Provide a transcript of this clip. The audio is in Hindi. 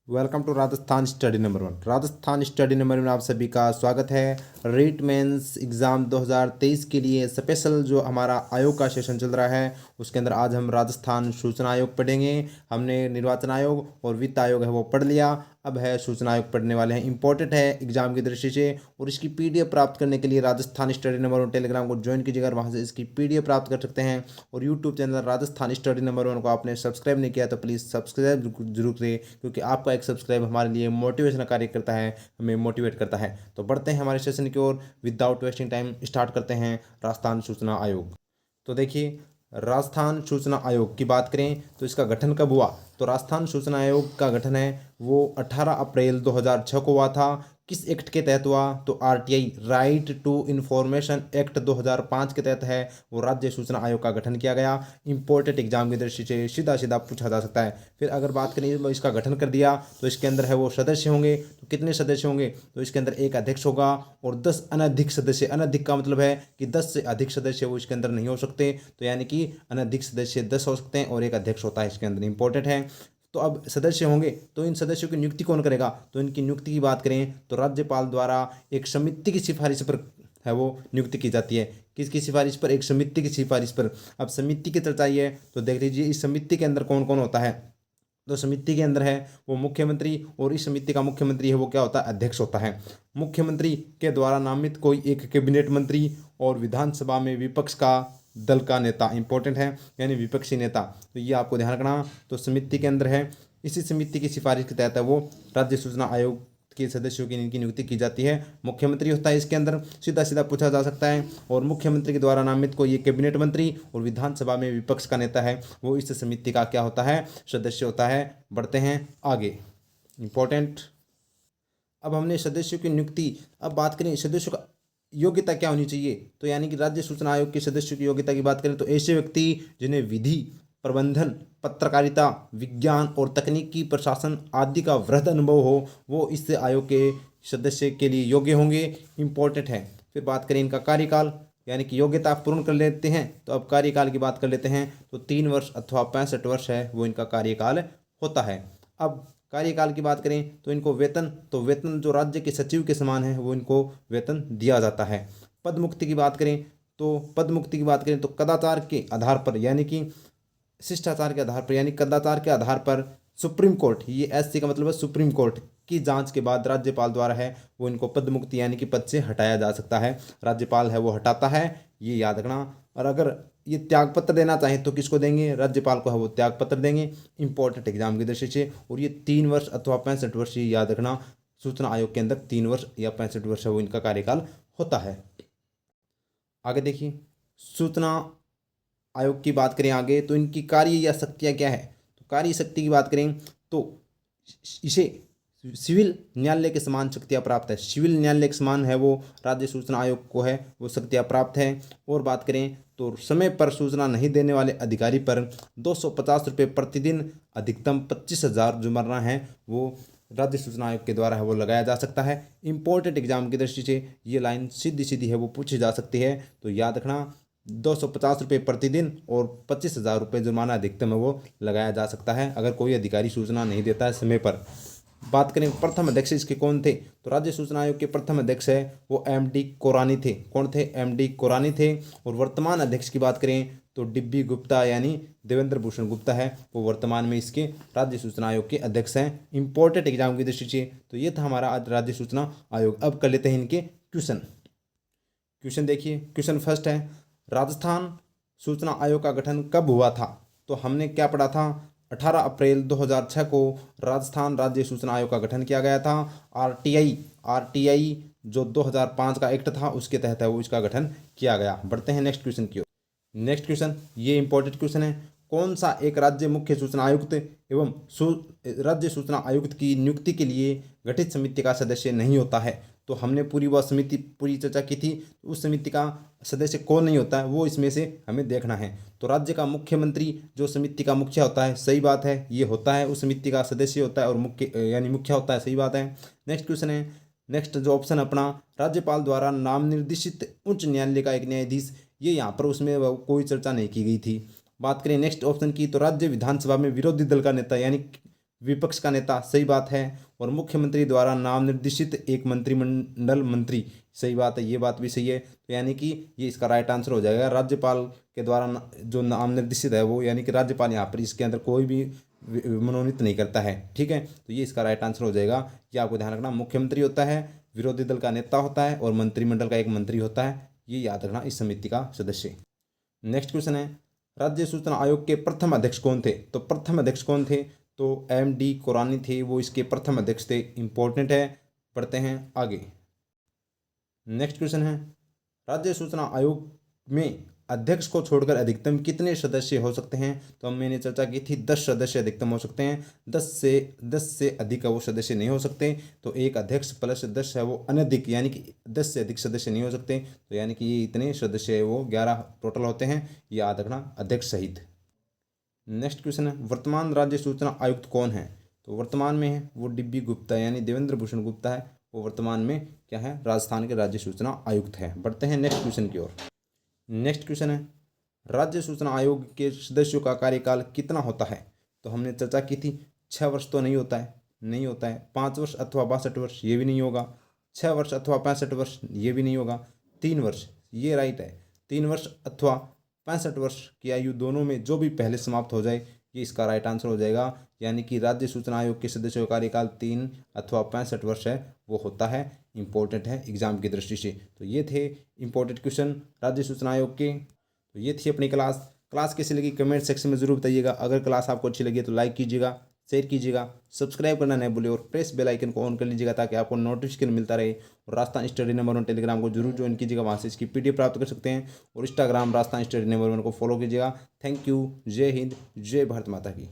Welcome to Rajasthan study number 1। Rajasthan study number में आप सभी का स्वागत है। रीट मेंस एग्ज़ाम 2023 के लिए स्पेशल जो हमारा आयोग का सेशन चल रहा है उसके अंदर आज हम राजस्थान सूचना आयोग पढ़ेंगे। हमने निर्वाचन आयोग और वित्त आयोग है वो पढ़ लिया, अब है सूचना आयोग पढ़ने वाले हैं। इंपॉर्टेंट है एग्जाम की दृष्टि से, और इसकी पीडीएफ प्राप्त करने के लिए राजस्थान स्टडी नंबर 1 टेलीग्राम को ज्वाइन कीजिएगा, वहाँ से इसकी पीडीएफ प्राप्त कर सकते हैं। और YouTube channel Rajasthan study number 1 को आपने सब्सक्राइब नहीं किया तो प्लीज़ सब्सक्राइब जरूर करें, क्योंकि आपका एक सब्सक्राइब हमारे लिए मोटिवेशन कार्य करता है, हमें मोटिवेट करता है। तो बढ़ते हैं हमारे सेशन की ओर, विदाउट वेस्टिंग टाइम स्टार्ट करते हैं राजस्थान सूचना आयोग। तो देखिए, राजस्थान सूचना आयोग की बात करें तो इसका गठन कब हुआ, तो राजस्थान सूचना आयोग का गठन है वो 18 अप्रैल 2006 को हुआ था। किस एक्ट के तहत हुआ, तो RTI right to information act 2005 के तहत है वो राज्य सूचना आयोग का गठन किया गया। इंपॉर्टेंट एग्जाम की दृष्टि से सीधा सीधा पूछा जा सकता है। फिर अगर बात करें इसका गठन कर दिया तो इसके अंदर है वो सदस्य होंगे, तो कितने सदस्य होंगे, तो इसके अंदर एक अध्यक्ष होगा और 10 अनधिक सदस्य। अनधिक का मतलब है कि 10 से अधिक सदस्य वो इसके अंदर नहीं हो सकते, तो यानी कि अनधिक सदस्य 10 हो सकते हैं और एक अध्यक्ष होता है इसके अंदर। इंपॉर्टेंट है। तो अब सदस्य होंगे तो इन सदस्यों की नियुक्ति कौन करेगा, तो इनकी नियुक्ति की बात करें तो राज्यपाल द्वारा एक समिति की सिफारिश पर है वो नियुक्ति की जाती है। किसकी सिफारिश पर, एक समिति की सिफारिश पर। अब समिति की चर्चा ये है तो देख लीजिए इस समिति के अंदर कौन कौन होता है, तो समिति के अंदर है वो मुख्यमंत्री, और इस समिति का मुख्यमंत्री है वो क्या होता है, अध्यक्ष होता है। मुख्यमंत्री के द्वारा नामित कोई एक कैबिनेट मंत्री, और विधानसभा में विपक्ष का दल का नेता। इंपॉर्टेंट है, यानी विपक्षी नेता, तो ये आपको ध्यान रखना। तो समिति के अंदर है, इसी समिति की सिफारिश के तहत है वो राज्य सूचना आयोग के सदस्यों की इनकी नियुक्ति की जाती है। मुख्यमंत्री होता है इसके अंदर, सीधा सीधा पूछा जा सकता है। और मुख्यमंत्री के द्वारा नामित कोई ये कैबिनेट मंत्री और विधानसभा में विपक्ष का नेता है वो इस समिति का क्या होता है, सदस्य होता है। बढ़ते हैं आगे। इंपॉर्टेंट, अब हमने सदस्यों की नियुक्ति, अब बात करें सदस्यों का योग्यता क्या होनी चाहिए, तो यानी कि राज्य सूचना आयोग के सदस्यों की योग्यता की बात करें तो ऐसे व्यक्ति जिन्हें विधि, प्रबंधन, पत्रकारिता, विज्ञान और तकनीकी प्रशासन आदि का वृहद अनुभव हो वो इस आयोग के सदस्य के लिए योग्य होंगे। इंपॉर्टेंट है। फिर बात करें इनका कार्यकाल, यानी कि योग्यता आप पूर्ण कर लेते हैं तो अब कार्यकाल की बात कर लेते हैं। तो 3 वर्ष अथवा 65 वर्ष है वो इनका कार्यकाल होता है। अब कार्यकाल की बात करें तो इनको वेतन, तो वेतन जो राज्य के सचिव के समान है वो इनको वेतन दिया जाता है। पद मुक्ति की बात करें तो कदाचार के आधार पर, यानी कि शिष्टाचार के आधार पर, यानी कदाचार के आधार पर सुप्रीम कोर्ट, ये एससी का मतलब है सुप्रीम कोर्ट की जांच के बाद राज्यपाल द्वारा है वो इनको पद मुक्ति यानी कि पद से हटाया जा सकता है। राज्यपाल है वो हटाता है, ये याद रखना। और अगर ये त्यागपत्र देना चाहें तो किसको देंगे, राज्यपाल को है वो त्यागपत्र देंगे। इंपॉर्टेंट एग्जाम की दृष्टि से, और ये 3 वर्ष अथवा 65 वर्ष, ये याद रखना। सूचना आयोग के अंदर 3 वर्ष या 65 वर्ष है वो इनका कार्यकाल होता है। आगे देखिए, सूचना आयोग की बात करें आगे तो इनकी कार्य या शक्तियाँ क्या है, तो कार्य शक्ति की बात करें तो इसे सिविल न्यायालय के समान शक्तियाँ प्राप्त है। सिविल न्यायालय के समान है वो राज्य सूचना आयोग को है वो शक्तियाँ प्राप्त है। और बात करें तो समय पर सूचना नहीं देने वाले अधिकारी पर 250 रुपये प्रतिदिन, अधिकतम 25,000 जुर्माना है वो राज्य सूचना आयोग के द्वारा है वो लगाया जा सकता है। इंपॉर्टेंट एग्जाम की दृष्टि से ये लाइन सीधी सीधी है वो पूछी जा सकती है, तो याद रखना 250 रुपये प्रतिदिन और 25,000 रुपये जुर्माना अधिकतम है वो लगाया जा सकता है अगर कोई अधिकारी सूचना नहीं देता है समय पर। बात करें प्रथम अध्यक्ष इसके कौन थे, तो राज्य सूचना आयोग के प्रथम अध्यक्ष है वो एमडी कोरानी थे। कौन थे, एमडी कोरानी थे। और वर्तमान अध्यक्ष की बात करें तो डिब्बी गुप्ता यानी देवेंद्र भूषण गुप्ता है वो वर्तमान में इसके राज्य सूचना आयोग के अध्यक्ष हैं। इंपॉर्टेंट एग्जाम की दृष्टि से तो ये था हमारा आज राज्य सूचना आयोग। अब कर लेते हैं इनके क्वेश्चन। क्वेश्चन देखिए, क्वेश्चन फर्स्ट है, राजस्थान सूचना आयोग का गठन कब हुआ था, तो हमने क्या पढ़ा था, 18 अप्रैल 2006 को राजस्थान राज्य सूचना आयोग का गठन किया गया था। आरटीआई जो 2005 का एक्ट था उसके तहत है वो इसका गठन किया गया। बढ़ते हैं नेक्स्ट क्वेश्चन की ओर। नेक्स्ट क्वेश्चन, ये इंपॉर्टेंट क्वेश्चन है, कौन सा एक राज्य मुख्य सूचना आयुक्त एवं राज्य सूचना आयुक्त की नियुक्ति के लिए गठित समिति का सदस्य नहीं होता है, तो हमने पूरी चर्चा की थी। उस समिति का सदस्य कौन नहीं होता है वो इसमें से हमें देखना है। तो राज्य का मुख्यमंत्री जो समिति का मुखिया होता है, सही बात है, ये होता है, उस समिति का सदस्य होता है और मुखिया होता है, सही बात है। नेक्स्ट क्वेश्चन है, नेक्स्ट जो ऑप्शन अपना, राज्यपाल द्वारा नाम निर्देशित उच्च न्यायालय का एक न्यायाधीश, ये यहाँ पर उसमें कोई चर्चा नहीं की गई थी। बात करें नेक्स्ट ऑप्शन की तो राज्य विधानसभा में विरोधी दल का नेता यानी विपक्ष का नेता, सही बात है। और मुख्यमंत्री द्वारा नाम निर्देशित एक मंत्रिमंडल मंत्री, सही बात है, ये बात भी सही है। तो यानी कि ये इसका राइट आंसर हो जाएगा। राज्यपाल के द्वारा जो नाम निर्देशित है वो, यानी कि राज्यपाल यहाँ पर इसके अंदर कोई भी मनोनीत नहीं करता है, ठीक है। तो ये इसका राइट आंसर हो जाएगा। ये आपको ध्यान रखना, मुख्यमंत्री होता है, विरोधी दल का नेता होता है और मंत्रिमंडल का एक मंत्री होता है। ये याद रखना इस समिति का सदस्य। नेक्स्ट क्वेश्चन है, राज्य सूचना आयोग के प्रथम अध्यक्ष कौन थे? तो प्रथम अध्यक्ष कौन थे? तो एम.डी. कुरानी थे, वो इसके प्रथम अध्यक्ष थे। इंपॉर्टेंट है, पढ़ते हैं आगे। नेक्स्ट क्वेश्चन है, राज्य सूचना आयोग में अध्यक्ष को छोड़कर अधिकतम कितने सदस्य हो सकते हैं? तो मैंने चर्चा की थी 10 सदस्य अधिकतम हो सकते हैं। 10 से अधिक वो सदस्य नहीं हो सकते। तो एक अध्यक्ष प्लस 10 है वो अनधिक, यानी कि 10 से अधिक सदस्य नहीं हो सकते। तो यानी कि ये इतने सदस्य है वो 11 टोटल होते हैं, ये याद रखना, अध्यक्ष सहित। नेक्स्ट क्वेश्चन है, वर्तमान राज्य सूचना आयुक्त कौन है? तो वर्तमान में है वो डी.बी. गुप्ता, यानी देवेंद्र भूषण गुप्ता है, वो वर्तमान में क्या है? राजस्थान के राज्य सूचना आयुक्त है। बढ़ते हैं नेक्स्ट क्वेश्चन की ओर। नेक्स्ट क्वेश्चन है, राज्य सूचना आयोग के सदस्यों का कार्यकाल कितना होता है? तो हमने चर्चा की थी 6 वर्ष तो नहीं होता है, नहीं होता है। 5 वर्ष अथवा 62 वर्ष, ये भी नहीं होगा। 6 वर्ष अथवा 65 वर्ष, ये भी नहीं होगा। 3 वर्ष, ये राइट है। 3 वर्ष अथवा 65 वर्ष की आयु दोनों में जो भी पहले समाप्त हो जाए, ये इसका राइट आंसर हो जाएगा। यानी कि राज्य सूचना आयोग के सदस्यों का कार्यकाल 3 अथवा 65 वर्ष है, वो होता है। इंपॉर्टेंट है एग्जाम की दृष्टि से। तो ये थे इंपॉर्टेंट क्वेश्चन राज्य सूचना आयोग के। तो ये थी अपनी क्लास कैसी लगी कमेंट सेक्शन में जरूर बताइएगा। अगर क्लास आपको अच्छी लगी तो लाइक कीजिएगा, शेयर कीजिएगा, सब्सक्राइब करना नहीं भूलिए और प्रेस बेल आइकन को ऑन कर लीजिएगा ताकि आपको नोटिफिकेशन मिलता रहे। और राजस्थान स्टडी नंबर 1 टेलीग्राम को जरूर ज्वाइन कीजिएगा, वहाँ से इसकी PDF प्राप्त कर सकते हैं। और इंस्टाग्राम राजस्थान स्टडी नंबर 1 को फॉलो कीजिएगा। Thank you. जय हिंद, जय भारत माता की।